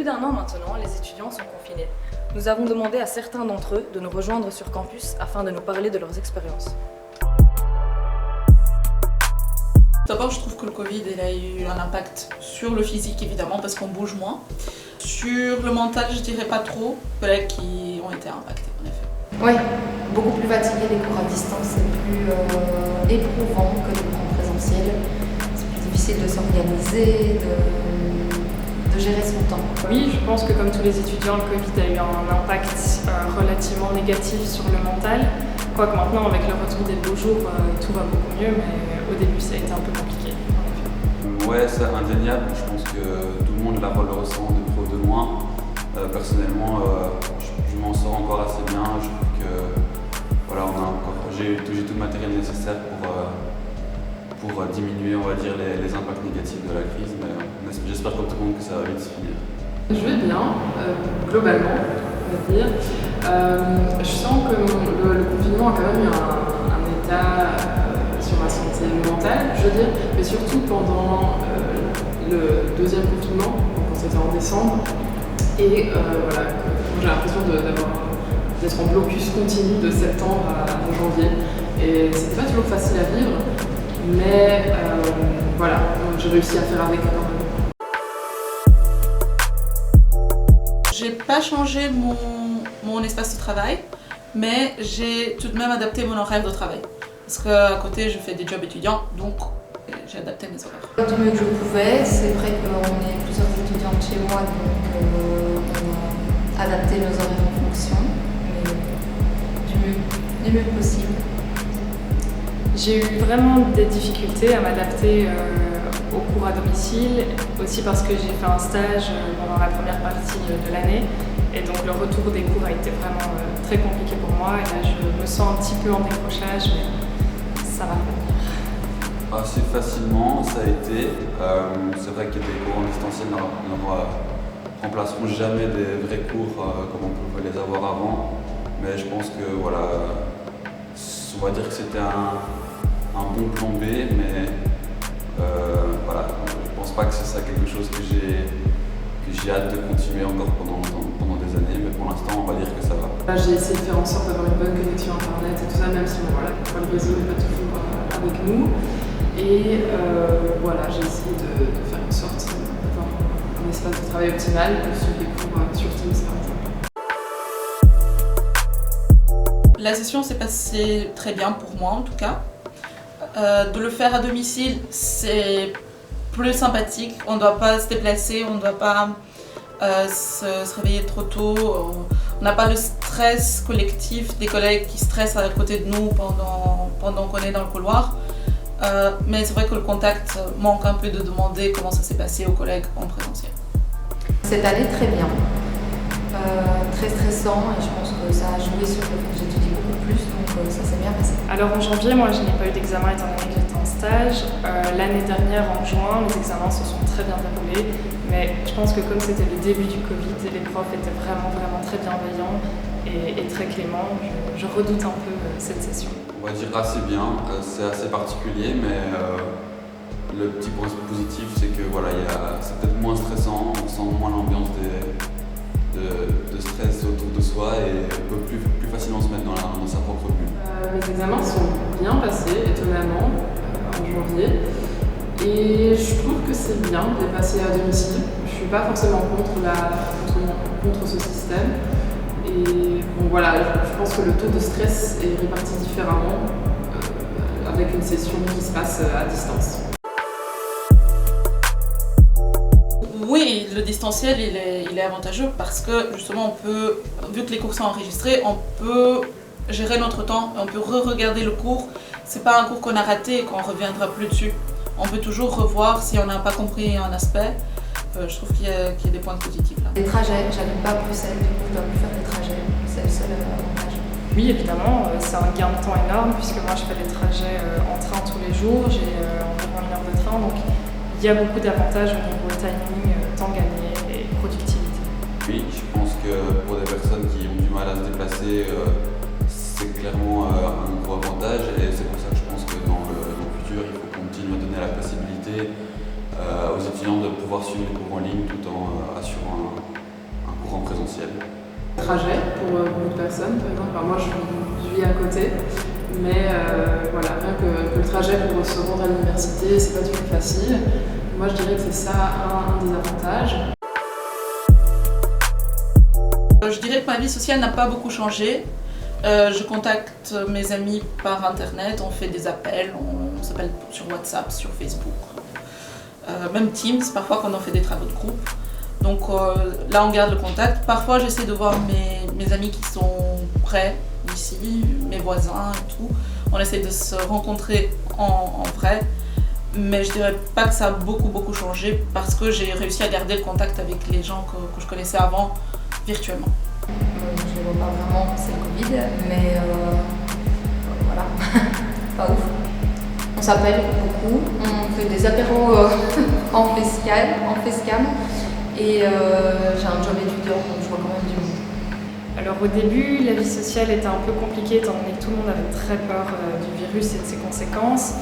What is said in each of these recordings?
d'un an maintenant, les étudiants sont confinés. Nous avons demandé à certains d'entre eux de nous rejoindre sur campus afin de nous parler de leurs expériences. D'abord, je trouve que le Covid il a eu un impact sur le physique, évidemment, parce qu'on bouge moins. Sur le mental, je dirais pas trop. Les collègues qui ont été impactés, en effet. Oui, beaucoup plus fatigué, les cours à distance, c'est plus éprouvant que les cours en présentiel. C'est plus difficile de s'organiser, de gérer son temps. Oui, je pense que comme tous les étudiants, le Covid a eu un impact relativement négatif sur le mental. Quoique maintenant, avec le retour des beaux jours, tout va beaucoup mieux, mais au début, ça a été un peu compliqué. Ouais, c'est indéniable. Je pense que tout le monde le ressent de pro de loin. Personnellement, je m'en sors encore assez bien. Je trouve que voilà, j'ai tout le matériel nécessaire pour diminuer, on va dire, les impacts négatifs de la crise. Mais j'espère comme tout le monde que ça va vite se finir. Je vais bien, globalement, on va dire. Je sens que le confinement a quand même eu un état sur ma santé mentale, je veux dire, mais surtout pendant le deuxième confinement, quand c'était en décembre. Et voilà, j'ai l'impression d'être en blocus continu de septembre à janvier. Et c'était pas toujours facile à vivre, mais voilà, j'ai réussi à faire avec quand même. J'ai pas changé mon espace de travail, mais j'ai tout de même adapté mon horaire de travail. Parce qu'à côté, je fais des jobs étudiants, donc j'ai adapté mes horaires. Du mieux que je pouvais, c'est vrai qu'on est plusieurs étudiantes chez moi, donc on a adapté nos horaires en fonction, mais du mieux possible. J'ai eu vraiment des difficultés à m'adapter aux cours à domicile, aussi parce que j'ai fait un stage pendant la première partie de l'année. Et donc le retour des cours a été vraiment très compliqué pour moi. Et là, je me sens un petit peu en décrochage, mais ça va revenir. Assez facilement, ça a été. C'est vrai que des cours en distanciel ne remplaceront jamais des vrais cours comme on pouvait les avoir avant. Mais je pense que voilà, on va dire que c'était un bon plan B, mais voilà, je pense pas que c'est ça quelque chose que j'ai hâte de continuer encore pendant des années, mais pour l'instant on va dire que ça va. J'ai essayé de faire en sorte d'avoir une bonne connexion internet et tout ça, même si voilà, le réseau n'est pas toujours avec nous. Et voilà, j'ai essayé de faire en sorte d'avoir un espace de travail optimal, de suivre les cours sur Teams par exemple. La session s'est passée très bien pour moi en tout cas. De le faire à domicile, c'est plus sympathique. On ne doit pas se déplacer, on ne doit pas se réveiller trop tôt. On n'a pas le stress collectif des collègues qui stressent à côté de nous pendant qu'on est dans le couloir. Mais c'est vrai que le contact manque un peu de demander comment ça s'est passé aux collègues en présentiel. C'est allé très bien, très stressant et je pense que ça a joué sur le fait que j'étudie beaucoup plus, donc ça s'est bien passé. Alors en janvier, moi je n'ai pas eu d'examen étant donné que j'étais en stage. L'année dernière, en juin, les examens se sont très bien déroulés, mais je pense que comme c'était le début du Covid, les profs étaient vraiment très bienveillants et très cléments. Je redoute un peu cette session. On va dire assez bien, c'est assez particulier, mais le petit point positif c'est que voilà, c'est peut-être moins stressant, on sent moins l'ambiance de stress autour de soi et on peut plus facilement se mettre dans sa propre bulle. Les examens sont bien passés, étonnamment, en janvier. Et je trouve que c'est bien de les passer à domicile. Je ne suis pas forcément contre ce système. Et bon, voilà, je pense que le taux de stress est réparti différemment avec une session qui se passe à distance. Oui, le distanciel il est avantageux parce que justement vu que les cours sont enregistrés, on peut gérer notre temps, on peut re-regarder le cours. C'est pas un cours qu'on a raté et qu'on ne reviendra plus dessus. On peut toujours revoir si on n'a pas compris un aspect. Je trouve qu'il y a des points positifs là. Les trajets, j'habite pas à Bruxelles, du coup je dois plus faire des trajets, c'est le seul avantage. Oui, évidemment, c'est un gain de temps énorme puisque moi je fais des trajets en train tous les jours, j'ai environ 1 heure de train, donc il y a beaucoup d'avantages au niveau timing, temps gagné et productivité. Oui, je pense que pour des personnes qui ont du mal à se déplacer, c'est clairement un gros avantage et c'est pour ça que je pense que dans le futur, il faut continuer à donner la possibilité aux étudiants de pouvoir suivre les cours en ligne tout en assurant cours en présentiel. Trajet pour beaucoup de personnes, par exemple. Moi, je vis à côté, mais voilà, rien que le trajet pour se rendre à l'université, c'est pas toujours facile. Moi, je dirais que c'est ça un des avantages. Je dirais que ma vie sociale n'a pas beaucoup changé. Je contacte mes amis par internet, on fait des appels, on s'appelle sur WhatsApp, sur Facebook, même Teams, parfois quand on fait des travaux de groupe. Donc là on garde le contact. Parfois j'essaie de voir mes amis qui sont près d'ici, mes voisins et tout. On essaie de se rencontrer en vrai. Mais je dirais pas que ça a beaucoup changé parce que j'ai réussi à garder le contact avec les gens que je connaissais avant virtuellement. Je ne les vois pas vraiment, c'est le Covid, mais voilà, pas ouf. On s'appelle beaucoup, on fait des apéros en facecam et j'ai un job étudiant donc je vois quand même du monde. Alors au début, la vie sociale était un peu compliquée étant donné que tout le monde avait très peur du virus et de ses conséquences.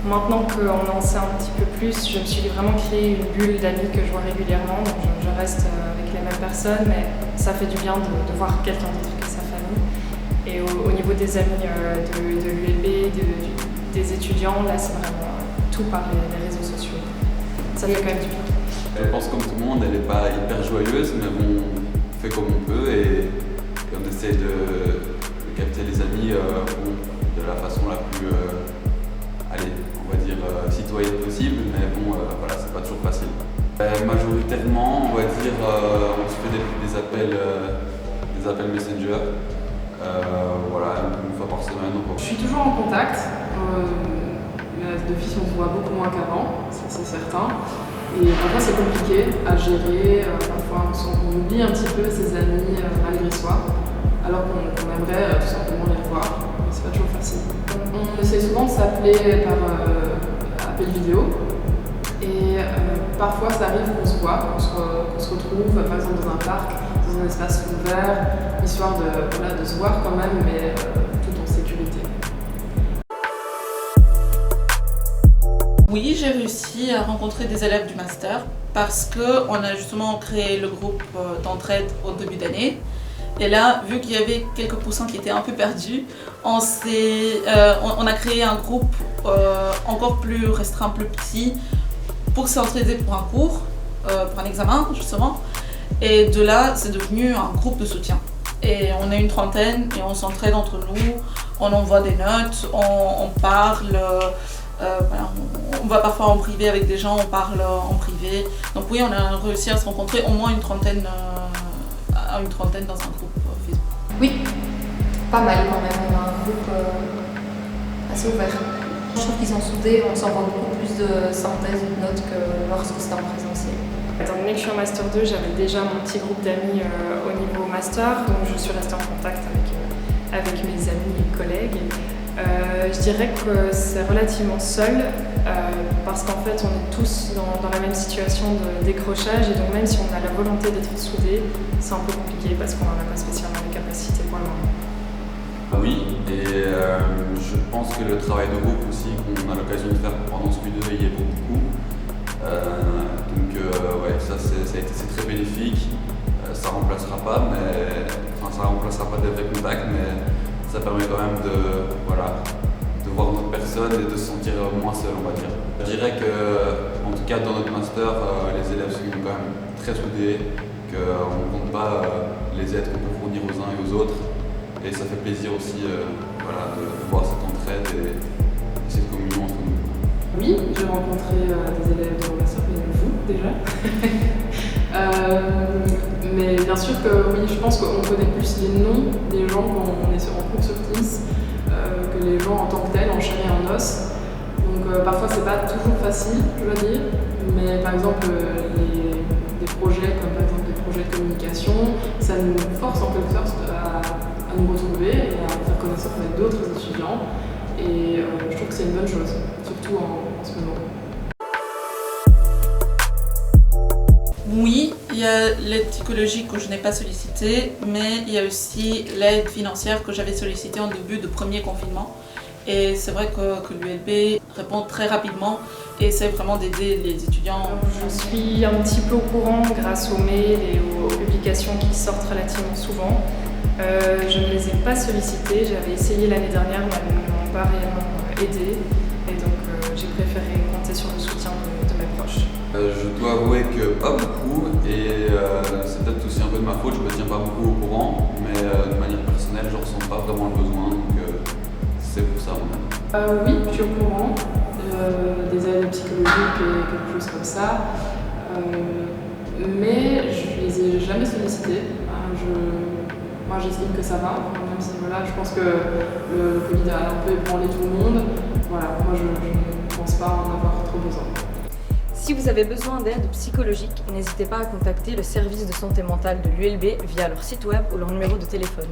Maintenant qu'on en sait un petit peu plus, je me suis vraiment créé une bulle d'amis que je vois régulièrement, donc je reste avec les mêmes personnes, mais ça fait du bien de voir quelqu'un d'autre que sa famille. Et au niveau des amis de l'ULB, des étudiants, là c'est vraiment tout par les réseaux sociaux. Ça fait quand même du bien. Je pense comme tout le monde, elle n'est pas hyper joyeuse, mais bon, on fait comme on peut et on essaie de capter les amis de la façon la plus, on va dire citoyenne possible, mais bon, voilà, c'est pas toujours facile. Majoritairement, on va dire, on se fait des appels Messenger, voilà, une fois par semaine. Je suis toujours en contact. D'office, on se voit beaucoup moins qu'avant, ça c'est certain. Et parfois c'est compliqué à gérer, parfois on oublie un petit peu ses amis malgré soi, alors qu'on aimerait tout simplement les revoir, mais c'est pas toujours facile. On essaie souvent de s'appeler par appel vidéo, et parfois ça arrive qu'on se voit, qu'on se retrouve par exemple dans un parc, dans un espace ouvert, histoire de se voir quand même, mais tout en sécurité. Oui, j'ai réussi à rencontrer des élèves du master parce qu'on a justement créé le groupe d'entraide au début d'année. Et là, vu qu'il y avait quelques poussins qui étaient un peu perdus, on a créé un groupe encore plus restreint, plus petit, pour s'entraider pour un cours, pour un examen justement. Et de là, c'est devenu un groupe de soutien. Et on est une trentaine et on s'entraide entre nous, on envoie des notes, on parle. Voilà, on va parfois en privé avec des gens, on parle en privé. Donc oui, on a réussi à se rencontrer au moins une trentaine dans un groupe Facebook. Oui, pas mal quand même, on a un groupe assez ouvert. Je trouve qu'ils sont soudés, on s'envoie beaucoup plus de synthèse ou de notes que lorsque c'était en présentiel. Étant donné que je suis en Master 2, j'avais déjà mon petit groupe d'amis au niveau Master, donc je suis restée en contact avec mes amis et collègues. Je dirais que c'est relativement seul parce qu'en fait on est tous dans la même situation de décrochage et donc même si on a la volonté d'être soudés, c'est un peu compliqué parce qu'on n'en a pas spécialement les capacités pour le moment. Oui, et je pense que le travail de groupe aussi qu'on a l'occasion de faire pendant ce Q2 y est beaucoup. Ouais, c'est très bénéfique. Ça remplacera pas des vrais contacts, mais ça permet quand même de voir notre personne et de se sentir moins seul, on va dire. Je dirais que, en tout cas dans notre master, les élèves sont quand même très soudés, qu'on ne compte pas les aides qu'on peut fournir aux uns et aux autres. Et ça fait plaisir aussi de voir cette entraide et cette communion entre nous. Oui, j'ai rencontré des élèves de mon master, mais vous déjà. Mais bien sûr que oui, je pense qu'on connaît plus les noms des gens quand on est en cours sur Teams que les gens en tant que tels, en chair et en os. Donc parfois c'est pas toujours facile, je dois dire, mais par exemple des projets comme par exemple des projets de communication, ça nous force en quelque sorte à nous retrouver et à faire connaissance avec d'autres étudiants. Et je trouve que c'est une bonne chose, surtout en ce moment. Oui, il y a l'aide psychologique que je n'ai pas sollicitée, mais il y a aussi l'aide financière que j'avais sollicitée en début de premier confinement Et c'est vrai que l'ULB répond très rapidement et essaie vraiment d'aider les étudiants. Je suis un petit peu au courant grâce aux mails et aux publications qui sortent relativement souvent. Je ne les ai pas sollicités, j'avais essayé l'année dernière mais elles ne m'ont pas réellement aidé et donc j'ai préféré compter sur le soutien de mes proches. Je dois avouer que pas beaucoup et c'est peut-être aussi un peu de ma faute, je me tiens pas beaucoup au courant, mais de manière personnelle je ressens pas vraiment le besoin, donc c'est pour ça. Oui, je suis au courant des aides psychologiques et quelque chose comme ça, mais je les ai jamais sollicités. Moi j'estime que ça va, même si voilà, je pense que le Covid a un peu ébranlé tout le monde. Voilà, moi je ne pense pas en avoir trop besoin. Si vous avez besoin d'aide psychologique, n'hésitez pas à contacter le service de santé mentale de l'ULB via leur site web ou leur numéro de téléphone.